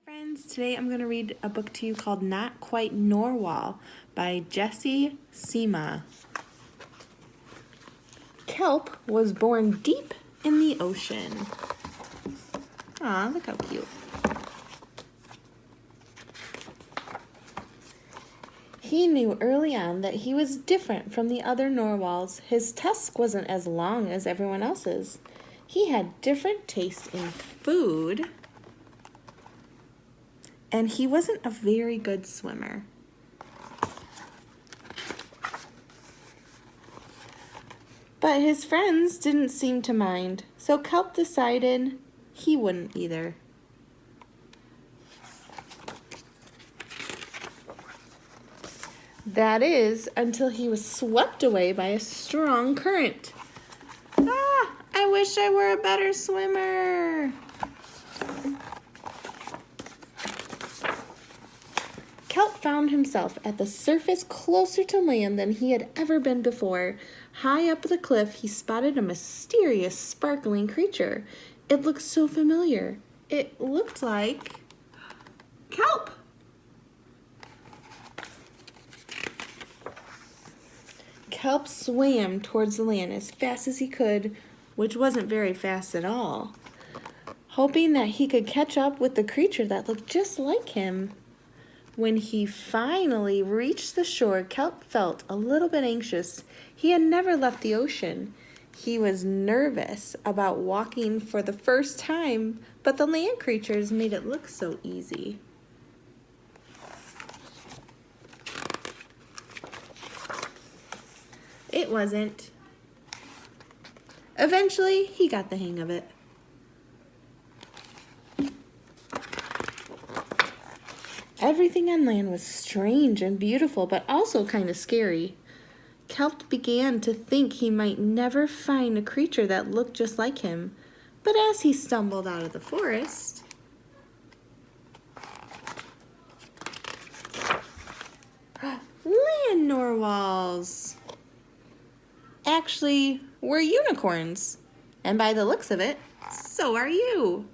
Friends, today I'm going to read a book to you called Not Quite Narwhal by Jessie, Sima. Kelp was born deep in the ocean. Aw, look how cute. He knew early on that he was different from the other narwhals. His tusk wasn't as long as everyone else's. He had different tastes in food, and he wasn't a very good swimmer. But his friends didn't seem to mind, so Kelp decided he wouldn't either. That is, until he was swept away by a strong current. Ah, I wish I were a better swimmer. Kelp found himself at the surface closer to land than he had ever been before. High up the cliff, he spotted a mysterious, sparkling creature. It looked so familiar. It looked like Kelp. Kelp swam towards the land as fast as he could, which wasn't very fast at all, hoping that he could catch up with the creature that looked just like him. When he finally reached the shore, Kelp felt a little bit anxious. He had never left the ocean. He was nervous about walking for the first time, but the land creatures made it look so easy. It wasn't. Eventually, he got the hang of it. Everything on land was strange and beautiful, but also kind of scary. Kelp began to think he might never find a creature that looked just like him. But as he stumbled out of the forest, land narwhals! Actually, we're unicorns. And by the looks of it, so are you.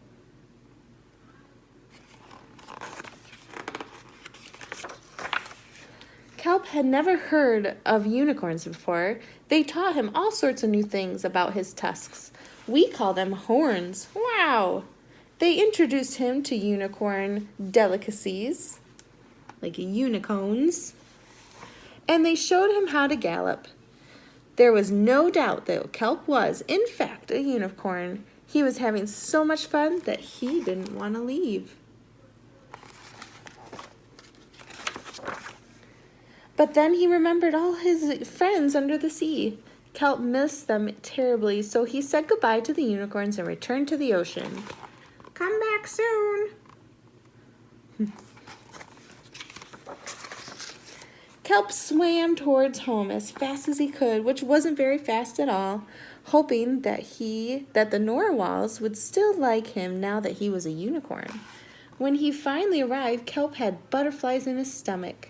Kelp had never heard of unicorns before. They taught him all sorts of new things about his tusks. We call them horns. Wow! They introduced him to unicorn delicacies, like unicorns, and they showed him how to gallop. There was no doubt that Kelp was, in fact, a unicorn. He was having so much fun that he didn't want to leave. But then he remembered all his friends under the sea. Kelp missed them terribly, so he said goodbye to the unicorns and returned to the ocean. Come back soon. Kelp swam towards home as fast as he could, which wasn't very fast at all, hoping that the narwhals would still like him now that he was a unicorn. When he finally arrived, Kelp had butterflies in his stomach.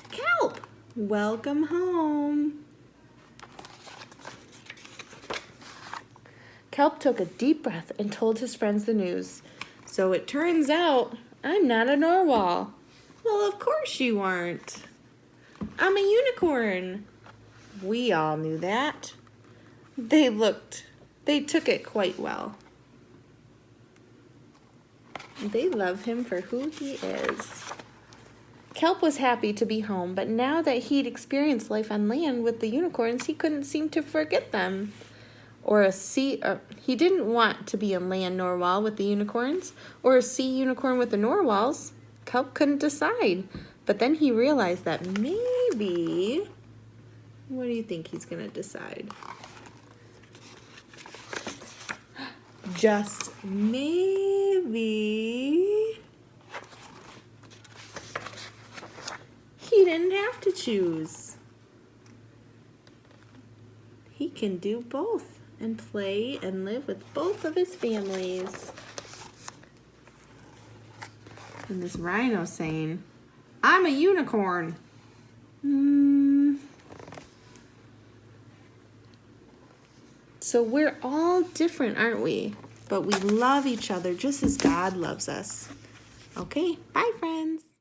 Kelp, welcome home. Kelp took a deep breath and told his friends the news. So it turns out I'm not a narwhal. Well, of course you aren't. I'm a unicorn. We all knew that. They took it quite well. They love him for who he is. Kelp was happy to be home, but now that he'd experienced life on land with the unicorns, he couldn't seem to forget them. He didn't want to be a land narwhal with the unicorns, or a sea unicorn with the narwhals. Kelp couldn't decide. But then he realized that maybe, what do you think he's going to decide? Just maybe he didn't have to choose. He can do both and play and live with both of his families. And this rhino saying, I'm a unicorn. So we're all different, aren't we? But we love each other just as God loves us. Okay, bye, friends.